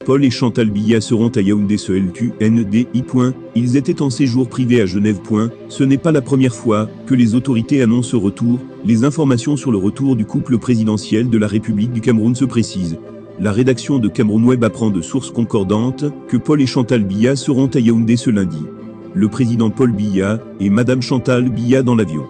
Paul et Chantal Biya seront à Yaoundé ce LQNDI. Ils étaient en séjour privé à Genève. Ce n'est pas la première fois que les autorités annoncent ce retour. Les informations sur le retour du couple présidentiel de la République du Cameroun se précisent. La rédaction de Cameroun Web apprend de sources concordantes que Paul et Chantal Biya seront à Yaoundé ce lundi. Le président Paul Biya et Madame Chantal Biya dans l'avion.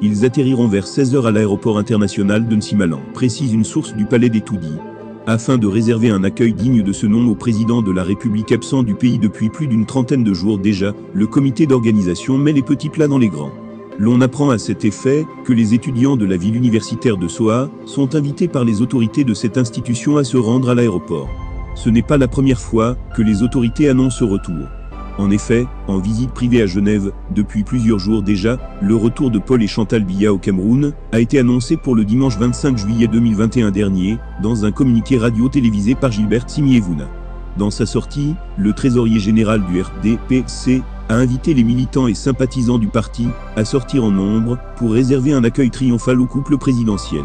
Ils atterriront vers 16h à l'aéroport international de Nsimalan, précise une source du palais des Toudis. Afin de réserver un accueil digne de ce nom au président de la République absent du pays depuis plus d'une trentaine de jours déjà, le comité d'organisation met les petits plats dans les grands. L'on apprend à cet effet que les étudiants de la ville universitaire de Soa sont invités par les autorités de cette institution à se rendre à l'aéroport. Ce n'est pas la première fois que les autorités annoncent ce retour. En effet, en visite privée à Genève, depuis plusieurs jours déjà, le retour de Paul et Chantal Biya au Cameroun a été annoncé pour le dimanche 25 juillet 2021 dernier, dans un communiqué radio-télévisé par Gilbert Simiévouna. Dans sa sortie, le trésorier général du RDPC a invité les militants et sympathisants du parti à sortir en nombre pour réserver un accueil triomphal au couple présidentiel.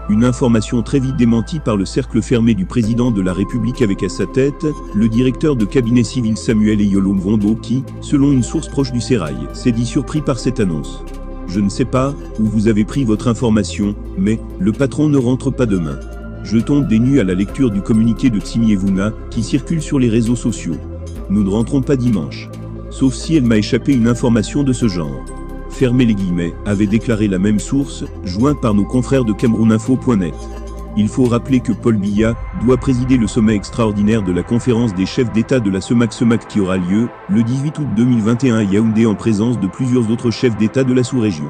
Une information très vite démentie par le cercle fermé du président de la République avec à sa tête, le directeur de cabinet civil Samuel Eyolom Vondo qui, selon une source proche du Sérail, s'est dit surpris par cette annonce. Je ne sais pas où vous avez pris votre information, mais le patron ne rentre pas demain. Je tombe des nues à la lecture du communiqué de Tsimiévouna qui circule sur les réseaux sociaux. Nous ne rentrons pas dimanche. Sauf si elle m'a échappé une information de ce genre. Fermez les guillemets, avait déclaré la même source, jointe par nos confrères de CamerounInfo.net. Il faut rappeler que Paul Biya doit présider le sommet extraordinaire de la conférence des chefs d'État de la CEMAC qui aura lieu le 18 août 2021 à Yaoundé en présence de plusieurs autres chefs d'État de la sous-région.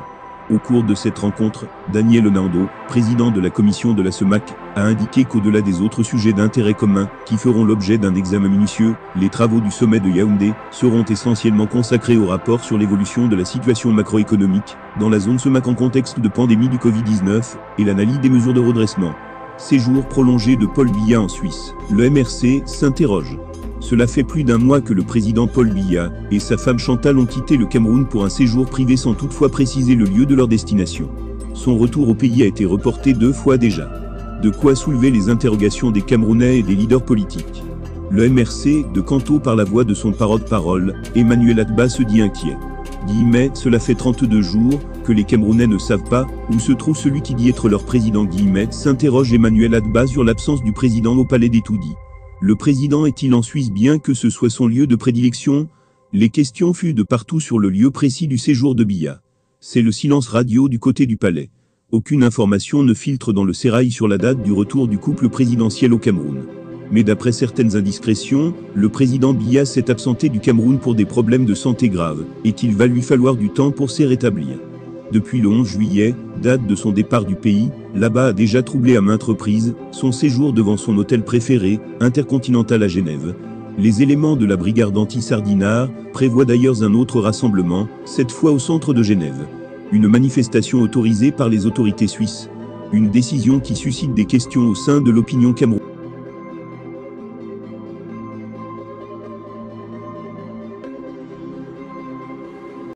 Au cours de cette rencontre, Daniel Onando, président de la commission de la CEMAC, a indiqué qu'au-delà des autres sujets d'intérêt commun, qui feront l'objet d'un examen minutieux, les travaux du sommet de Yaoundé seront essentiellement consacrés au rapport sur l'évolution de la situation macroéconomique dans la zone CEMAC en contexte de pandémie du Covid-19 et l'analyse des mesures de redressement. Séjour prolongé de Paul Biya en Suisse. Le MRC s'interroge. Cela fait plus d'un mois que le président Paul Biya et sa femme Chantal ont quitté le Cameroun pour un séjour privé sans toutefois préciser le lieu de leur destination. Son retour au pays a été reporté 2 fois déjà. De quoi soulever les interrogations des Camerounais et des leaders politiques. Le MRC, de Canto par la voix de son porte-parole, Emmanuel Adba se dit inquiet. Guillemets, cela fait 32 jours que les Camerounais ne savent pas où se trouve celui qui dit être leur président. Guillemets, s'interroge Emmanuel Adba sur l'absence du président au palais des Toudis. Le président est-il en Suisse bien que ce soit son lieu de prédilection? Les questions fusent de partout sur le lieu précis du séjour de Biya. C'est le silence radio du côté du palais. Aucune information ne filtre dans le sérail sur la date du retour du couple présidentiel au Cameroun. Mais d'après certaines indiscrétions, le président Biya s'est absenté du Cameroun pour des problèmes de santé graves, et qu'il va lui falloir du temps pour s'y rétablir. Depuis le 11 juillet, date de son départ du pays, là-bas a déjà troublé à maintes reprises son séjour devant son hôtel préféré, Intercontinental à Genève. Les éléments de la brigade anti-Sardinard prévoient d'ailleurs un autre rassemblement, cette fois au centre de Genève. Une manifestation autorisée par les autorités suisses. Une décision qui suscite des questions au sein de l'opinion camerounaise.